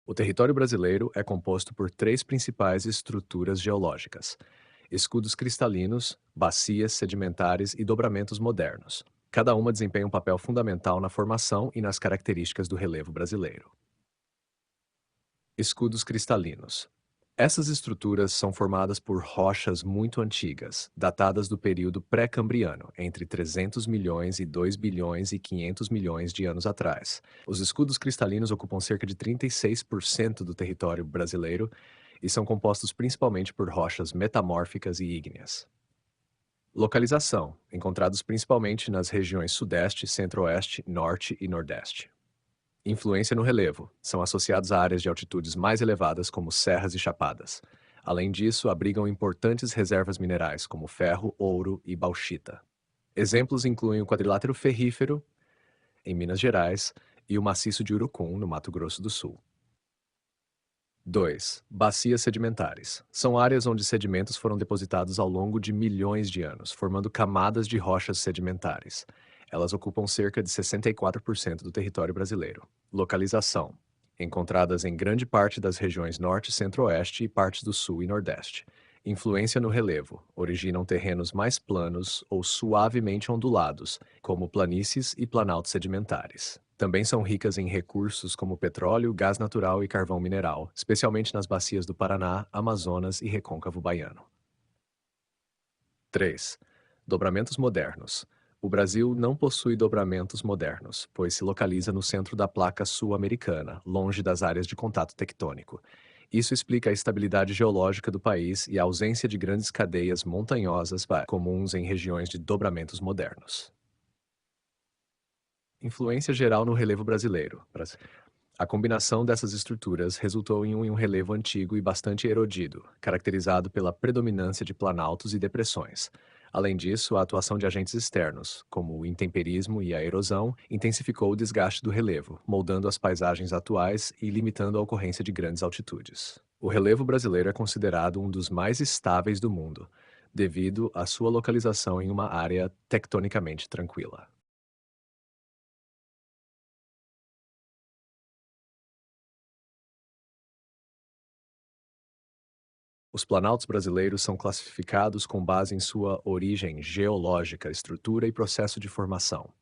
O território brasileiro é composto por três principais estruturas geológicas: escudos cristalinos, bacias sedimentares e dobramentos modernos. Cada uma desempenha um papel fundamental na formação e nas características do relevo brasileiro. Escudos cristalinos. Essas estruturas são formadas por rochas muito antigas, datadas do período pré-cambriano, entre 300 milhões e 2 bilhões e 500 milhões de anos atrás. Os escudos cristalinos ocupam cerca de 36% do território brasileiro e são compostos principalmente por rochas metamórficas e ígneas. Localização: encontrados principalmente nas regiões Sudeste, Centro-Oeste, Norte e Nordeste. Influência no relevo: são associados a áreas de altitudes mais elevadas, como serras e chapadas. Além disso, abrigam importantes reservas minerais, como ferro, ouro e bauxita. Exemplos incluem o quadrilátero ferrífero, em Minas Gerais, e o maciço de Urucum, no Mato Grosso do Sul. 2. Bacias sedimentares. São áreas onde sedimentos foram depositados ao longo de milhões de anos, formando camadas de rochas sedimentares. Elas ocupam cerca de 64% do território brasileiro. Localização: encontradas em grande parte das regiões Norte, Centro-Oeste e partes do Sul e Nordeste. Influência no relevo: originam terrenos mais planos ou suavemente ondulados, como planícies e planaltos sedimentares. Também são ricas em recursos como petróleo, gás natural e carvão mineral, especialmente nas bacias do Paraná, Amazonas e Recôncavo Baiano. 3. Dobramentos modernos. O Brasil não possui dobramentos modernos, pois se localiza no centro da placa sul-americana, longe das áreas de contato tectônico. Isso explica a estabilidade geológica do país e a ausência de grandes cadeias montanhosas comuns em regiões de dobramentos modernos. Influência geral no relevo brasileiro. A combinação dessas estruturas resultou em um relevo antigo e bastante erodido, caracterizado pela predominância de planaltos e depressões. Além disso, a atuação de agentes externos, como o intemperismo e a erosão, intensificou o desgaste do relevo, moldando as paisagens atuais e limitando a ocorrência de grandes altitudes. O relevo brasileiro é considerado um dos mais estáveis do mundo, devido à sua localização em uma área tectonicamente tranquila. Os planaltos brasileiros são classificados com base em sua origem geológica, estrutura e processo de formação.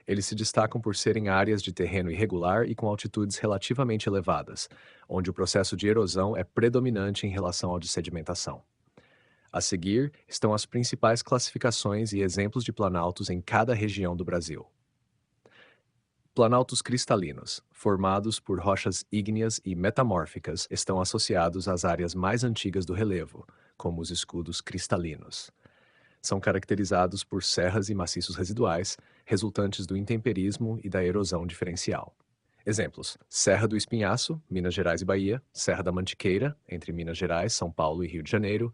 Eles se destacam por serem áreas de terreno irregular e com altitudes relativamente elevadas, onde o processo de erosão é predominante em relação ao de sedimentação. A seguir estão as principais classificações e exemplos de planaltos em cada região do Brasil. Planaltos cristalinos, formados por rochas ígneas e metamórficas, estão associados às áreas mais antigas do relevo, como os escudos cristalinos. São caracterizados por serras e maciços residuais, resultantes do intemperismo e da erosão diferencial. Exemplos: Serra do Espinhaço, Minas Gerais e Bahia; Serra da Mantiqueira, entre Minas Gerais, São Paulo e Rio de Janeiro;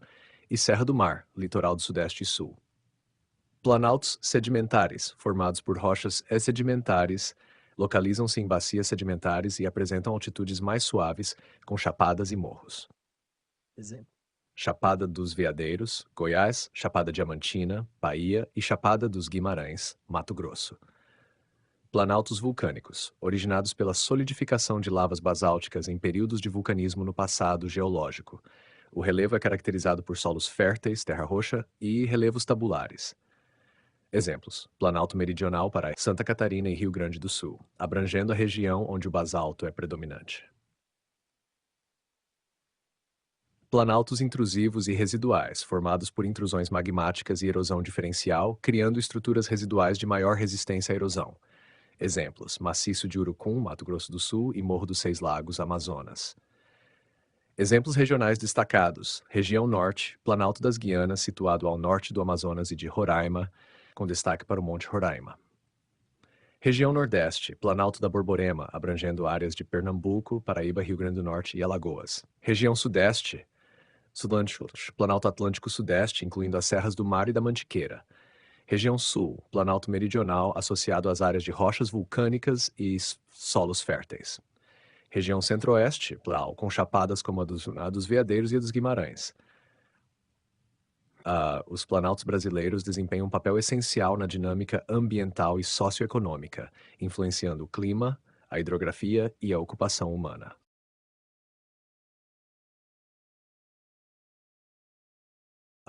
e Serra do Mar, litoral do Sudeste e Sul. Planaltos sedimentares, formados por rochas sedimentares, localizam-se em bacias sedimentares e apresentam altitudes mais suaves, com chapadas e morros. Exemplo: Chapada dos Veadeiros, Goiás; Chapada Diamantina, Bahia; e Chapada dos Guimarães, Mato Grosso. Planaltos vulcânicos, originados pela solidificação de lavas basálticas em períodos de vulcanismo no passado geológico. O relevo é caracterizado por solos férteis, terra roxa, e relevos tabulares. Exemplos: Planalto Meridional para Santa Catarina e Rio Grande do Sul, abrangendo a região onde o basalto é predominante. Planaltos intrusivos e residuais, formados por intrusões magmáticas e erosão diferencial, criando estruturas residuais de maior resistência à erosão. Exemplos: Maciço de Urucum, Mato Grosso do Sul, e Morro dos Seis Lagos, Amazonas. Exemplos regionais destacados: Região Norte, Planalto das Guianas, situado ao norte do Amazonas e de Roraima, com destaque para o Monte Roraima. Região Nordeste, Planalto da Borborema, abrangendo áreas de Pernambuco, Paraíba, Rio Grande do Norte e Alagoas. Região Sudeste, Planalto Atlântico Sudeste, incluindo as Serras do Mar e da Mantiqueira. Região Sul, Planalto Meridional, associado às áreas de rochas vulcânicas e solos férteis. Região Centro-Oeste, com chapadas como a dos Veadeiros e a dos Guimarães. Os planaltos brasileiros desempenham um papel essencial na dinâmica ambiental e socioeconômica, influenciando o clima, a hidrografia e a ocupação humana.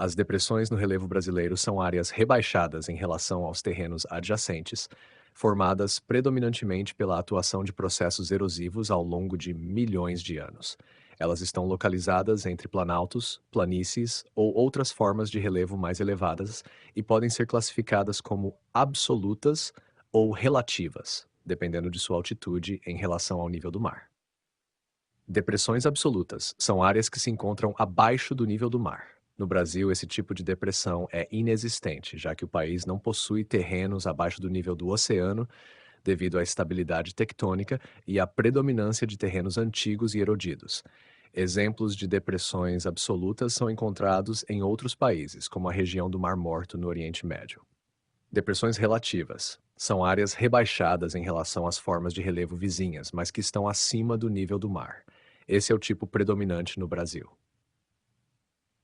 As depressões no relevo brasileiro são áreas rebaixadas em relação aos terrenos adjacentes, formadas predominantemente pela atuação de processos erosivos ao longo de milhões de anos. Elas estão localizadas entre planaltos, planícies ou outras formas de relevo mais elevadas e podem ser classificadas como absolutas ou relativas, dependendo de sua altitude em relação ao nível do mar. Depressões absolutas são áreas que se encontram abaixo do nível do mar. No Brasil, esse tipo de depressão é inexistente, já que o país não possui terrenos abaixo do nível do oceano devido à estabilidade tectônica e à predominância de terrenos antigos e erodidos. Exemplos de depressões absolutas são encontrados em outros países, como a região do Mar Morto no Oriente Médio. Depressões relativas são áreas rebaixadas em relação às formas de relevo vizinhas, mas que estão acima do nível do mar. Esse é o tipo predominante no Brasil.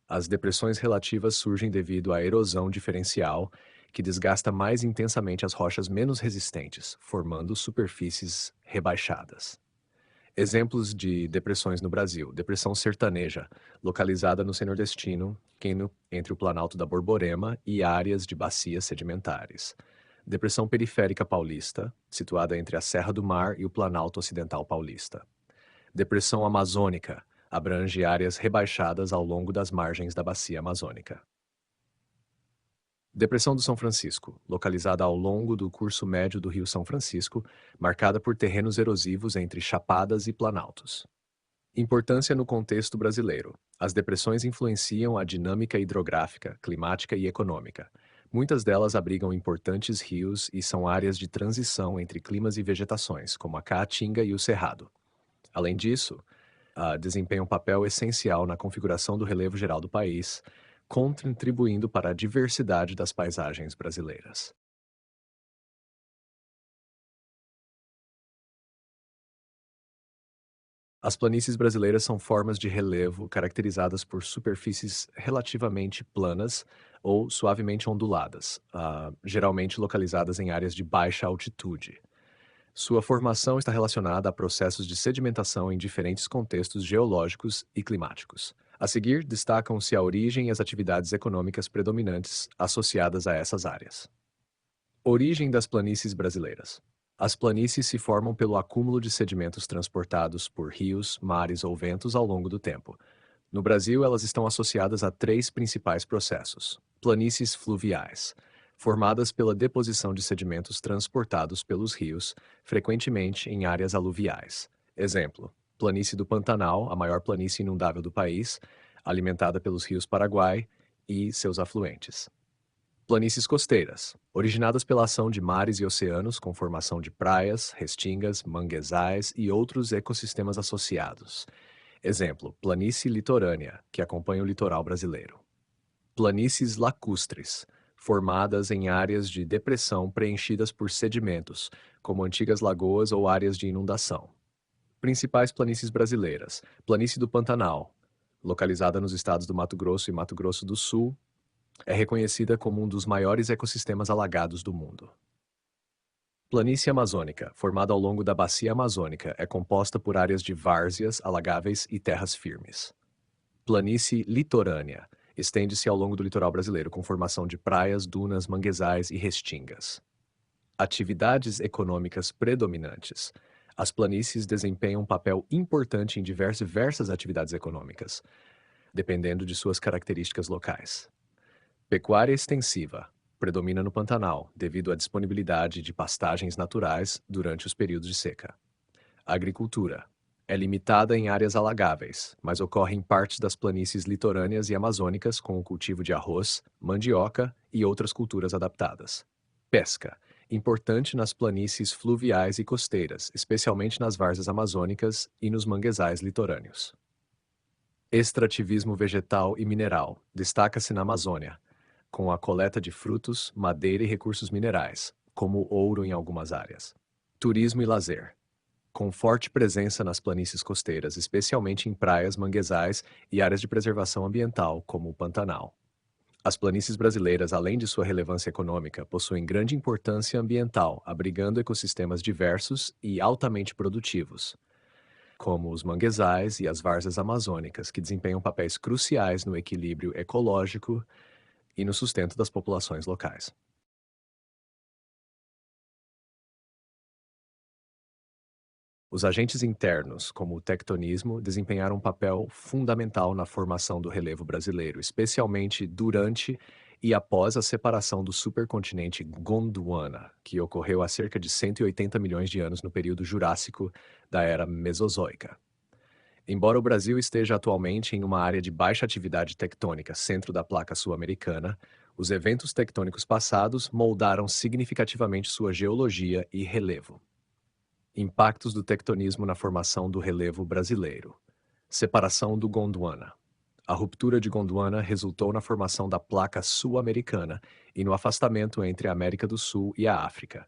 As depressões relativas surgem devido à erosão diferencial, que desgasta mais intensamente as rochas menos resistentes, formando superfícies rebaixadas. Exemplos de depressões no Brasil: depressão sertaneja, localizada no Centro-Nordestino, entre o Planalto da Borborema e áreas de bacias sedimentares. Depressão periférica paulista, situada entre a Serra do Mar e o Planalto Ocidental Paulista. Depressão amazônica, abrange áreas rebaixadas ao longo das margens da bacia amazônica. Depressão do São Francisco, localizada ao longo do curso médio do Rio São Francisco, marcada por terrenos erosivos entre chapadas e planaltos. Importância no contexto brasileiro. As depressões influenciam a dinâmica hidrográfica, climática e econômica. Muitas delas abrigam importantes rios e são áreas de transição entre climas e vegetações, como a Caatinga e o Cerrado. Além disso, desempenham um papel essencial na configuração do relevo geral do país, contribuindo para a diversidade das paisagens brasileiras. As planícies brasileiras são formas de relevo caracterizadas por superfícies relativamente planas ou suavemente onduladas, geralmente localizadas em áreas de baixa altitude. Sua formação está relacionada a processos de sedimentação em diferentes contextos geológicos e climáticos. A seguir, destacam-se a origem e as atividades econômicas predominantes associadas a essas áreas. Origem das planícies brasileiras. As planícies se formam pelo acúmulo de sedimentos transportados por rios, mares ou ventos ao longo do tempo. No Brasil, elas estão associadas a três principais processos: planícies fluviais, formadas pela deposição de sedimentos transportados pelos rios, frequentemente em áreas aluviais. Exemplo: planície do Pantanal, a maior planície inundável do país, alimentada pelos rios Paraguai e seus afluentes. Planícies costeiras, originadas pela ação de mares e oceanos com formação de praias, restingas, manguezais e outros ecossistemas associados. Exemplo: planície litorânea, que acompanha o litoral brasileiro. Planícies lacustres, formadas em áreas de depressão preenchidas por sedimentos, como antigas lagoas ou áreas de inundação. Principais planícies brasileiras: planície do Pantanal, localizada nos estados do Mato Grosso e Mato Grosso do Sul, é reconhecida como um dos maiores ecossistemas alagados do mundo. Planície amazônica, formada ao longo da bacia amazônica, é composta por áreas de várzeas, alagáveis e terras firmes. Planície litorânea, estende-se ao longo do litoral brasileiro, com formação de praias, dunas, manguezais e restingas. Atividades econômicas predominantes. As planícies desempenham um papel importante em diversas atividades econômicas, dependendo de suas características locais. Pecuária extensiva predomina no Pantanal, devido à disponibilidade de pastagens naturais durante os períodos de seca. Agricultura é limitada em áreas alagáveis, mas ocorre em partes das planícies litorâneas e amazônicas com o cultivo de arroz, mandioca e outras culturas adaptadas. Pesca, importante nas planícies fluviais e costeiras, especialmente nas várzeas amazônicas e nos manguezais litorâneos. Extrativismo vegetal e mineral, destaca-se na Amazônia, com a coleta de frutos, madeira e recursos minerais, como ouro em algumas áreas. Turismo e lazer, com forte presença nas planícies costeiras, especialmente em praias, manguezais e áreas de preservação ambiental, como o Pantanal. As planícies brasileiras, além de sua relevância econômica, possuem grande importância ambiental, abrigando ecossistemas diversos e altamente produtivos. como os manguezais e as várzeas amazônicas, que desempenham papéis cruciais no equilíbrio ecológico e no sustento das populações locais. Os agentes internos, como o tectonismo, desempenharam um papel fundamental na formação do relevo brasileiro, especialmente durante e após a separação do supercontinente Gondwana, que ocorreu há cerca de 180 milhões de anos no período Jurássico da Era Mesozoica. Embora o Brasil esteja atualmente em uma área de baixa atividade tectônica, centro da placa sul-americana, os eventos tectônicos passados moldaram significativamente sua geologia e relevo. Impactos do tectonismo na formação do relevo brasileiro. Separação do Gondwana. A ruptura de Gondwana resultou na formação da placa sul-americana e no afastamento entre a América do Sul e a África.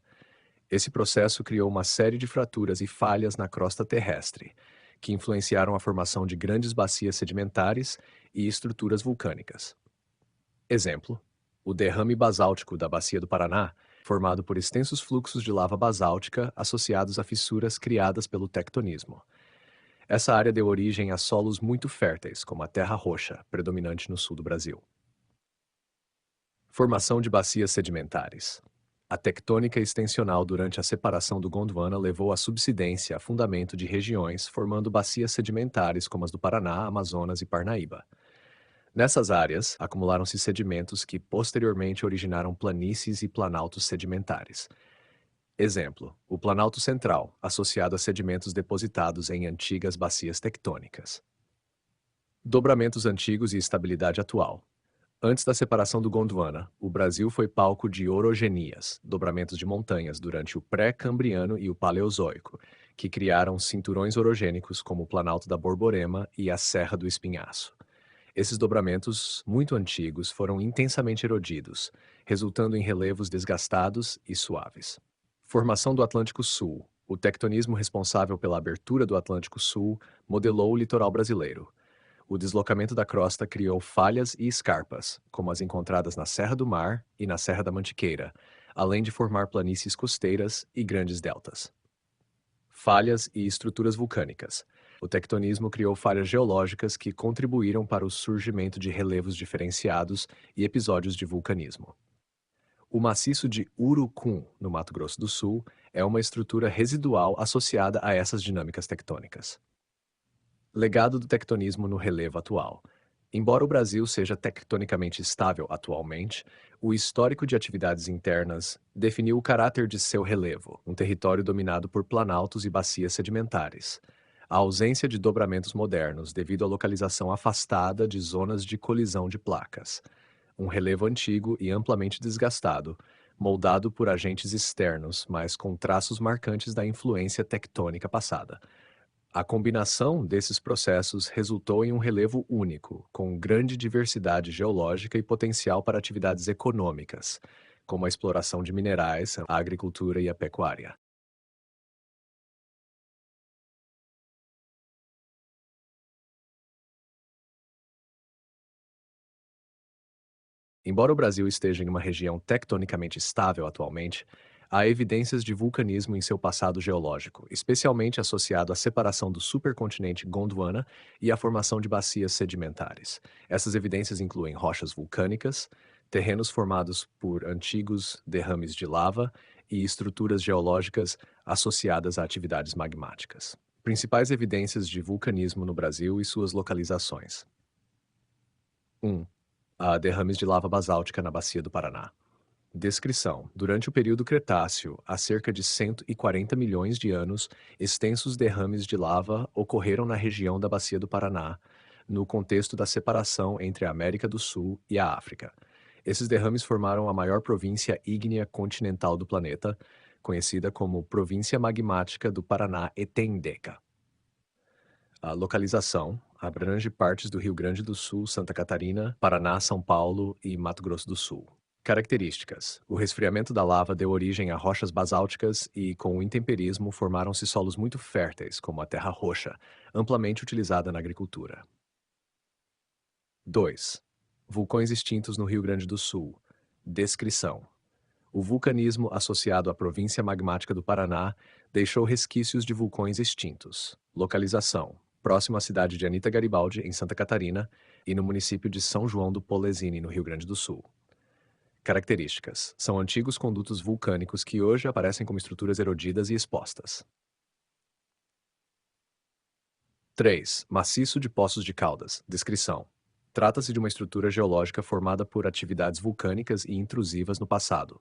Esse processo criou uma série de fraturas e falhas na crosta terrestre, que influenciaram a formação de grandes bacias sedimentares e estruturas vulcânicas. Exemplo: o derrame basáltico da Bacia do Paraná, formado por extensos fluxos de lava basáltica associados a fissuras criadas pelo tectonismo. Essa área deu origem a solos muito férteis, como a terra roxa, predominante no sul do Brasil. Formação de bacias sedimentares. A tectônica extensional durante a separação do Gondwana levou à subsidência a fundamento de regiões, formando bacias sedimentares como as do Paraná, Amazonas e Parnaíba. Nessas áreas, acumularam-se sedimentos que posteriormente originaram planícies e planaltos sedimentares. Exemplo: o Planalto Central, associado a sedimentos depositados em antigas bacias tectônicas. Dobramentos antigos e estabilidade atual. Antes da separação do Gondwana, o Brasil foi palco de orogenias, dobramentos de montanhas durante o pré-cambriano e o paleozoico, que criaram cinturões orogênicos como o Planalto da Borborema e a Serra do Espinhaço. Esses dobramentos, muito antigos, foram intensamente erodidos, resultando em relevos desgastados e suaves. Formação do Atlântico Sul. O tectonismo responsável pela abertura do Atlântico Sul modelou o litoral brasileiro. O deslocamento da crosta criou falhas e escarpas, como as encontradas na Serra do Mar e na Serra da Mantiqueira, além de formar planícies costeiras e grandes deltas. Falhas e estruturas vulcânicas. O tectonismo criou falhas geológicas que contribuíram para o surgimento de relevos diferenciados e episódios de vulcanismo. O maciço de Urucum, no Mato Grosso do Sul, é uma estrutura residual associada a essas dinâmicas tectônicas. Legado do tectonismo no relevo atual. Embora o Brasil seja tectonicamente estável atualmente, o histórico de atividades internas definiu o caráter de seu relevo, um território dominado por planaltos e bacias sedimentares. A ausência de dobramentos modernos devido à localização afastada de zonas de colisão de placas. Um relevo antigo e amplamente desgastado, moldado por agentes externos, mas com traços marcantes da influência tectônica passada. A combinação desses processos resultou em um relevo único, com grande diversidade geológica e potencial para atividades econômicas, como a exploração de minerais, a agricultura e a pecuária. Embora o Brasil esteja em uma região tectonicamente estável atualmente, há evidências de vulcanismo em seu passado geológico, especialmente associado à separação do supercontinente Gondwana e à formação de bacias sedimentares. Essas evidências incluem rochas vulcânicas, terrenos formados por antigos derrames de lava e estruturas geológicas associadas a atividades magmáticas. Principais evidências de vulcanismo no Brasil e suas localizações. 1. Há derrames de lava basáltica na Bacia do Paraná. Descrição: durante o período Cretáceo, há cerca de 140 milhões de anos, extensos derrames de lava ocorreram na região da Bacia do Paraná, no contexto da separação entre a América do Sul e a África. Esses derrames formaram a maior província ígnea continental do planeta, conhecida como Província Magmática do Paraná Etendeca. A localização abrange partes do Rio Grande do Sul, Santa Catarina, Paraná, São Paulo e Mato Grosso do Sul. Características: o resfriamento da lava deu origem a rochas basálticas e, com o intemperismo, formaram-se solos muito férteis, como a terra roxa, amplamente utilizada na agricultura. 2. Vulcões extintos no Rio Grande do Sul. Descrição: o vulcanismo associado à província magmática do Paraná Deixou resquícios de vulcões extintos. Localização: próximo à cidade de Anita Garibaldi, em Santa Catarina, e no município de São João do Polesine, no Rio Grande do Sul. Características: são antigos condutos vulcânicos que hoje aparecem como estruturas erodidas e expostas. 3. Maciço de Poços de Caldas. Descrição: trata-se de uma estrutura geológica formada por atividades vulcânicas e intrusivas no passado.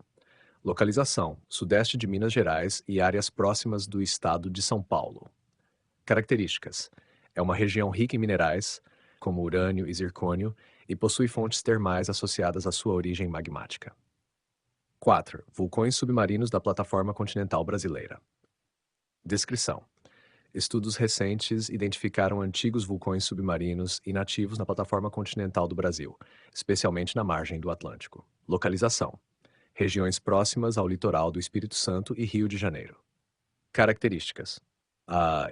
Localização: sudeste de Minas Gerais e áreas próximas do estado de São Paulo. Características: é uma região rica em minerais, como urânio e zircônio, e possui fontes termais associadas à sua origem magmática. 4. Vulcões submarinos da plataforma continental brasileira. Descrição: estudos recentes identificaram antigos vulcões submarinos inativos na plataforma continental do Brasil, especialmente na margem do Atlântico. Localização: regiões próximas ao litoral do Espírito Santo e Rio de Janeiro. Características: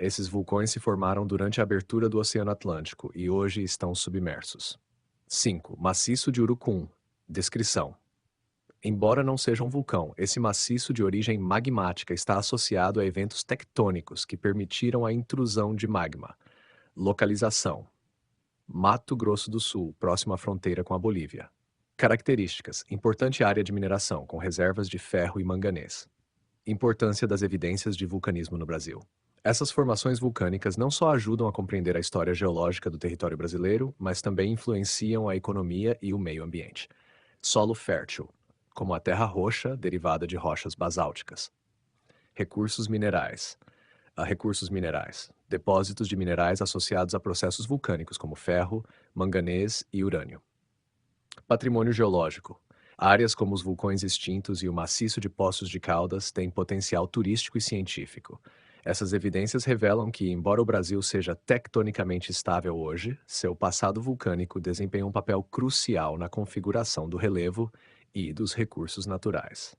esses vulcões se formaram durante a abertura do Oceano Atlântico e hoje estão submersos. 5. Maciço de Urucum. Descrição: embora não seja um vulcão, esse maciço de origem magmática está associado a eventos tectônicos que permitiram a intrusão de magma. Localização: Mato Grosso do Sul, próximo à fronteira com a Bolívia. Características: importante área de mineração, com reservas de ferro e manganês. Importância das evidências de vulcanismo no Brasil. Essas formações vulcânicas não só ajudam a compreender a história geológica do território brasileiro, mas também influenciam a economia e o meio ambiente. Solo fértil, como a terra roxa derivada de rochas basálticas. Recursos minerais. Recursos minerais: depósitos de minerais associados a processos vulcânicos como ferro, manganês e urânio. Patrimônio geológico: áreas como os vulcões extintos e o maciço de Poços de Caldas têm potencial turístico e científico. Essas evidências revelam que, embora o Brasil seja tectonicamente estável hoje, seu passado vulcânico desempenha um papel crucial na configuração do relevo e dos recursos naturais.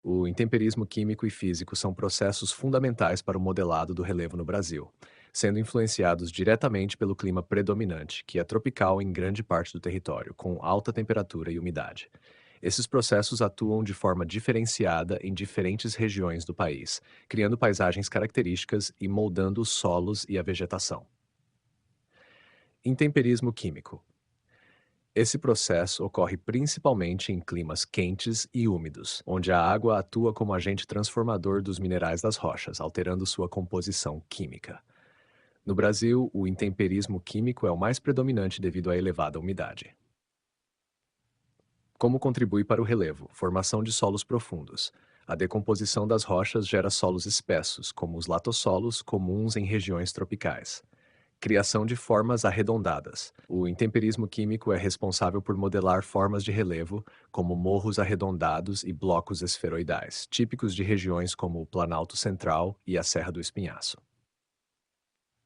O intemperismo químico e físico são processos fundamentais para o modelado do relevo no Brasil, sendo influenciados diretamente pelo clima predominante, que é tropical em grande parte do território, com alta temperatura e umidade. Esses processos atuam de forma diferenciada em diferentes regiões do país, criando paisagens características e moldando os solos e a vegetação. Intemperismo químico. Esse processo ocorre principalmente em climas quentes e úmidos, onde a água atua como agente transformador dos minerais das rochas, alterando sua composição química. No Brasil, o intemperismo químico é o mais predominante devido à elevada umidade. Como contribui para o relevo? Formação de solos profundos. A decomposição das rochas gera solos espessos, como os latossolos, comuns em regiões tropicais. Criação de formas arredondadas. O intemperismo químico é responsável por modelar formas de relevo, como morros arredondados e blocos esferoidais, típicos de regiões como o Planalto Central e a Serra do Espinhaço.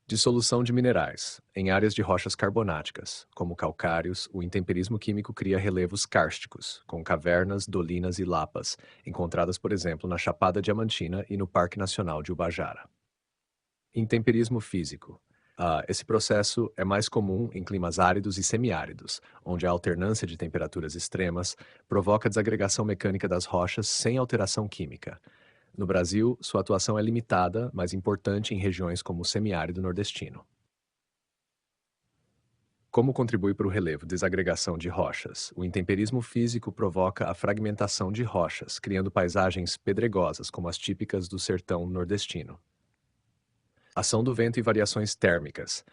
Dissolução de minerais. Em áreas de rochas carbonáticas, como calcários, o intemperismo químico cria relevos kársticos, com cavernas, dolinas e lapas, encontradas, por exemplo, na Chapada Diamantina e no Parque Nacional de Ubajara. Intemperismo físico. Esse processo é mais comum em climas áridos e semiáridos, onde a alternância de temperaturas extremas provoca desagregação mecânica das rochas sem alteração química. No Brasil, sua atuação é limitada, mas importante em regiões como o semiárido nordestino. Como contribui para o relevo desagregação de rochas? O intemperismo físico provoca a fragmentação de rochas, criando paisagens pedregosas como as típicas do sertão nordestino. Ação do vento e variações térmicas.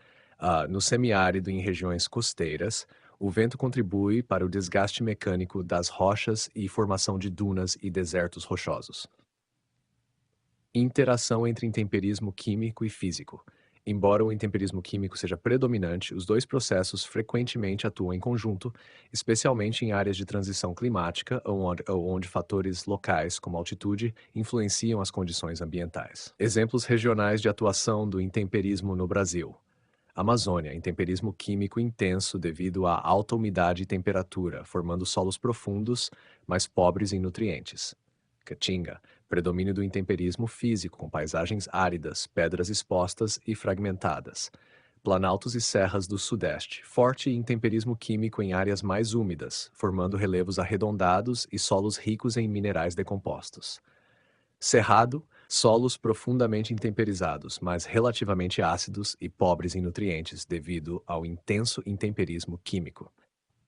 No semiárido e em regiões costeiras, o vento contribui para o desgaste mecânico das rochas e formação de dunas e desertos rochosos. Interação entre intemperismo químico e físico. Embora o intemperismo químico seja predominante, os dois processos frequentemente atuam em conjunto, especialmente em áreas de transição climática ou onde fatores locais, como altitude, influenciam as condições ambientais. Exemplos regionais de atuação do intemperismo no Brasil. Amazônia, intemperismo químico intenso devido à alta umidade e temperatura, formando solos profundos, mas pobres em nutrientes. Caatinga, predomínio do intemperismo físico, com paisagens áridas, pedras expostas e fragmentadas. Planaltos e serras do Sudeste, forte intemperismo químico em áreas mais úmidas, formando relevos arredondados e solos ricos em minerais decompostos. Cerrado, solos profundamente intemperizados, mas relativamente ácidos e pobres em nutrientes devido ao intenso intemperismo químico.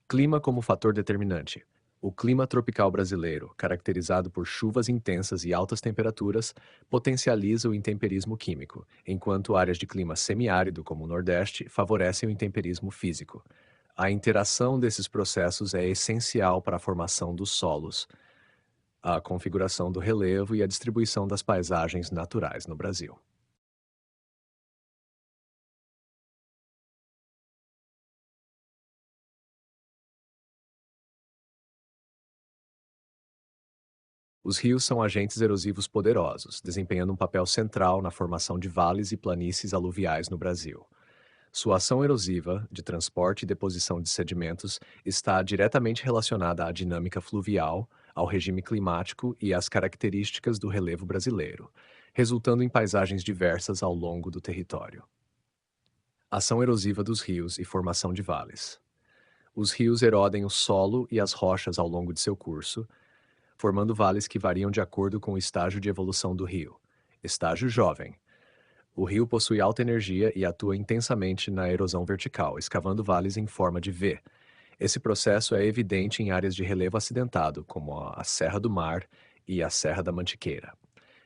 Clima como fator determinante. O clima tropical brasileiro, caracterizado por chuvas intensas e altas temperaturas, potencializa o intemperismo químico, enquanto áreas de clima semiárido, como o Nordeste, favorecem o intemperismo físico. A interação desses processos é essencial para a formação dos solos, a configuração do relevo e a distribuição das paisagens naturais no Brasil. Os rios são agentes erosivos poderosos, desempenhando um papel central na formação de vales e planícies aluviais no Brasil. Sua ação erosiva, de transporte e deposição de sedimentos, está diretamente relacionada à dinâmica fluvial, ao regime climático e às características do relevo brasileiro, resultando em paisagens diversas ao longo do território. Ação erosiva dos rios e formação de vales. Os rios erodem o solo e as rochas ao longo de seu curso, formando vales que variam de acordo com o estágio de evolução do rio. Estágio jovem. O rio possui alta energia e atua intensamente na erosão vertical, escavando vales em forma de V. Esse processo é evidente em áreas de relevo acidentado, como a Serra do Mar e a Serra da Mantiqueira.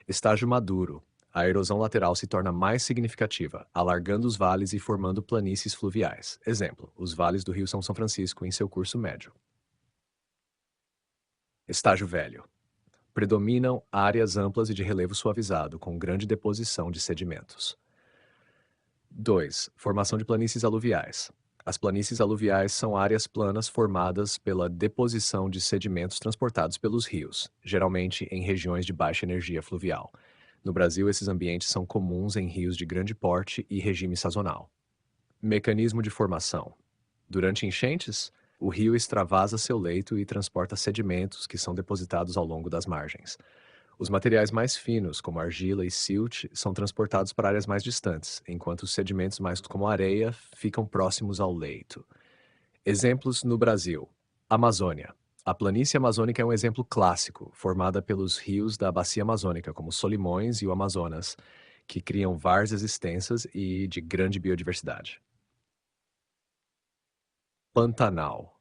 Estágio maduro. A erosão lateral se torna mais significativa, alargando os vales e formando planícies fluviais. Exemplo, os vales do Rio São Francisco em seu curso médio. Estágio velho. Predominam áreas amplas e de relevo suavizado, com grande deposição de sedimentos. 2. Formação de planícies aluviais. As planícies aluviais são áreas planas formadas pela deposição de sedimentos transportados pelos rios, geralmente em regiões de baixa energia fluvial. No Brasil, esses ambientes são comuns em rios de grande porte e regime sazonal. Mecanismo de formação. Durante enchentes, o rio extravasa seu leito e transporta sedimentos que são depositados ao longo das margens. Os materiais mais finos, como argila e silt, são transportados para áreas mais distantes, enquanto os sedimentos mais como areia ficam próximos ao leito. Exemplos no Brasil. Amazônia. A planície amazônica é um exemplo clássico, formada pelos rios da bacia amazônica, como o Solimões e o Amazonas, que criam várzeas extensas e de grande biodiversidade. Pantanal.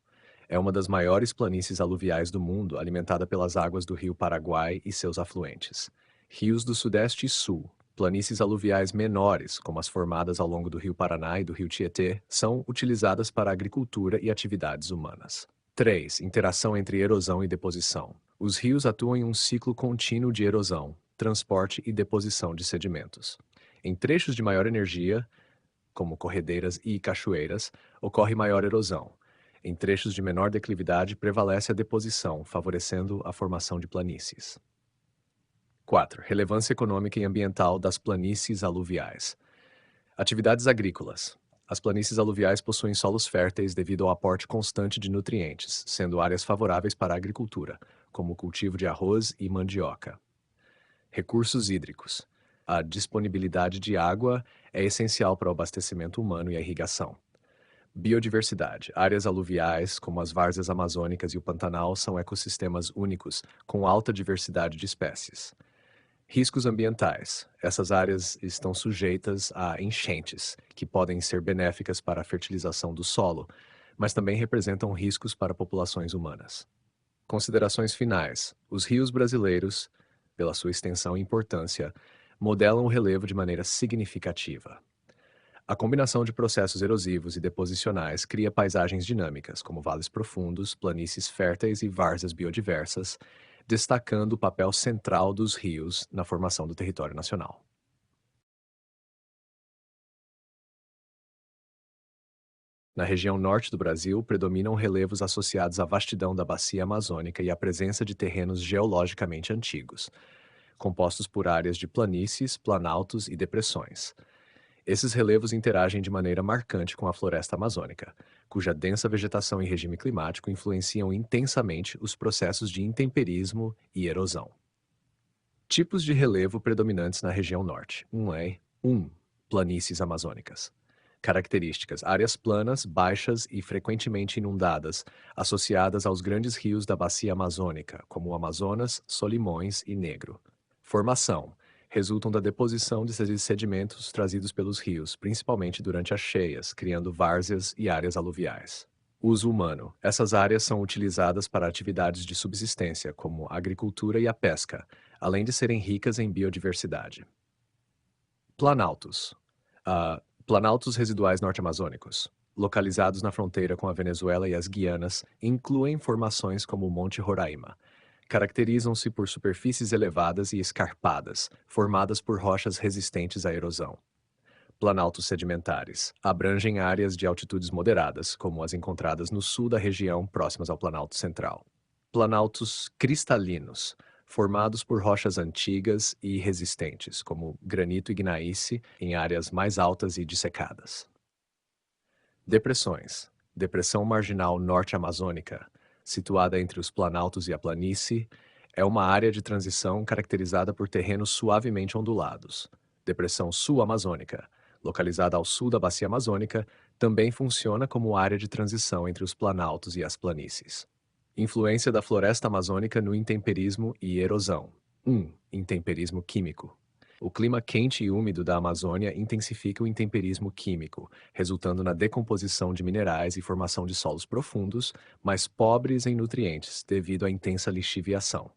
É uma das maiores planícies aluviais do mundo, alimentada pelas águas do rio Paraguai e seus afluentes. Rios do Sudeste e Sul, planícies aluviais menores, como as formadas ao longo do rio Paraná e do rio Tietê, são utilizadas para agricultura e atividades humanas. 3. Interação entre erosão e deposição. Os rios atuam em um ciclo contínuo de erosão, transporte e deposição de sedimentos. Em trechos de maior energia, como corredeiras e cachoeiras, ocorre maior erosão. Em trechos de menor declividade, prevalece a deposição, favorecendo a formação de planícies. 4. Relevância econômica e ambiental das planícies aluviais. Atividades agrícolas. As planícies aluviais possuem solos férteis devido ao aporte constante de nutrientes, sendo áreas favoráveis para a agricultura, como o cultivo de arroz e mandioca. Recursos hídricos. A disponibilidade de água é essencial para o abastecimento humano e a irrigação. Biodiversidade. Áreas aluviais, como as várzeas amazônicas e o Pantanal, são ecossistemas únicos, com alta diversidade de espécies. Riscos ambientais. Essas áreas estão sujeitas a enchentes, que podem ser benéficas para a fertilização do solo, mas também representam riscos para populações humanas. Considerações finais. Os rios brasileiros, pela sua extensão e importância, modelam o relevo de maneira significativa. A combinação de processos erosivos e deposicionais cria paisagens dinâmicas, como vales profundos, planícies férteis e várzeas biodiversas, destacando o papel central dos rios na formação do território nacional. Na região norte do Brasil, predominam relevos associados à vastidão da bacia amazônica e à presença de terrenos geologicamente antigos, compostos por áreas de planícies, planaltos e depressões. Esses relevos interagem de maneira marcante com a floresta amazônica, cuja densa vegetação e regime climático influenciam intensamente os processos de intemperismo e erosão. Tipos de relevo predominantes na região norte. 1. Planícies amazônicas. Características: áreas planas, baixas e frequentemente inundadas, associadas aos grandes rios da bacia amazônica, como o Amazonas, Solimões e Negro. Formação: resultam da deposição de sedimentos trazidos pelos rios, principalmente durante as cheias, criando várzeas e áreas aluviais. Uso humano: essas áreas são utilizadas para atividades de subsistência, como a agricultura e a pesca, além de serem ricas em biodiversidade. Planaltos. Planaltos residuais norte-amazônicos, localizados na fronteira com a Venezuela e as Guianas, incluem formações como o Monte Roraima. Caracterizam-se por superfícies elevadas e escarpadas, formadas por rochas resistentes à erosão. Planaltos sedimentares abrangem áreas de altitudes moderadas, como as encontradas no sul da região próximas ao Planalto Central. Planaltos cristalinos, formados por rochas antigas e resistentes, como granito e gnaísse, em áreas mais altas e dissecadas. Depressões. Depressão Marginal Norte-Amazônica, situada entre os Planaltos e a planície, é uma área de transição caracterizada por terrenos suavemente ondulados. Depressão Sul-Amazônica, localizada ao sul da Bacia Amazônica, também funciona como área de transição entre os Planaltos e as planícies. Influência da floresta amazônica no intemperismo e erosão. 1. Intemperismo químico. O clima quente e úmido da Amazônia intensifica o intemperismo químico, resultando na decomposição de minerais e formação de solos profundos, mas pobres em nutrientes, devido à intensa lixiviação.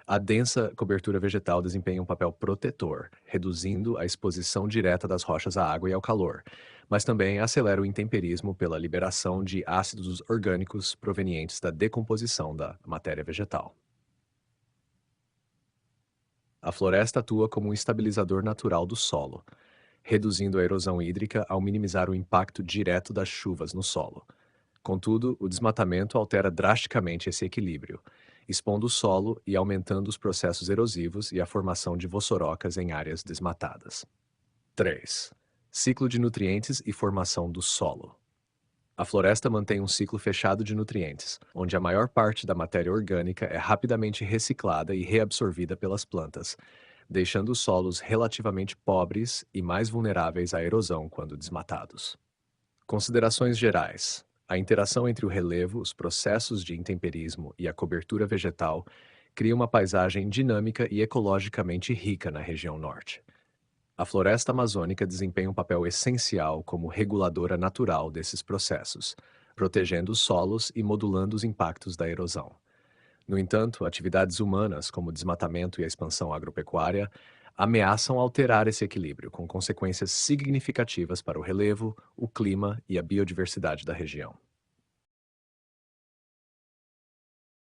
A densa cobertura vegetal desempenha um papel protetor, reduzindo a exposição direta das rochas à água e ao calor, mas também acelera o intemperismo pela liberação de ácidos orgânicos provenientes da decomposição da matéria vegetal. A floresta atua como um estabilizador natural do solo, reduzindo a erosão hídrica ao minimizar o impacto direto das chuvas no solo. Contudo, o desmatamento altera drasticamente esse equilíbrio, expondo o solo e aumentando os processos erosivos e a formação de vossorocas em áreas desmatadas. 3. Ciclo de nutrientes e formação do solo. A floresta mantém um ciclo fechado de nutrientes, onde a maior parte da matéria orgânica é rapidamente reciclada e reabsorvida pelas plantas, deixando os solos relativamente pobres e mais vulneráveis à erosão quando desmatados. Considerações gerais. A interação entre o relevo, os processos de intemperismo e a cobertura vegetal cria uma paisagem dinâmica e ecologicamente rica na região norte. A floresta amazônica desempenha um papel essencial como reguladora natural desses processos, protegendo os solos e modulando os impactos da erosão. No entanto, atividades humanas, como o desmatamento e a expansão agropecuária, ameaçam alterar esse equilíbrio, com consequências significativas para o relevo, o clima e a biodiversidade da região.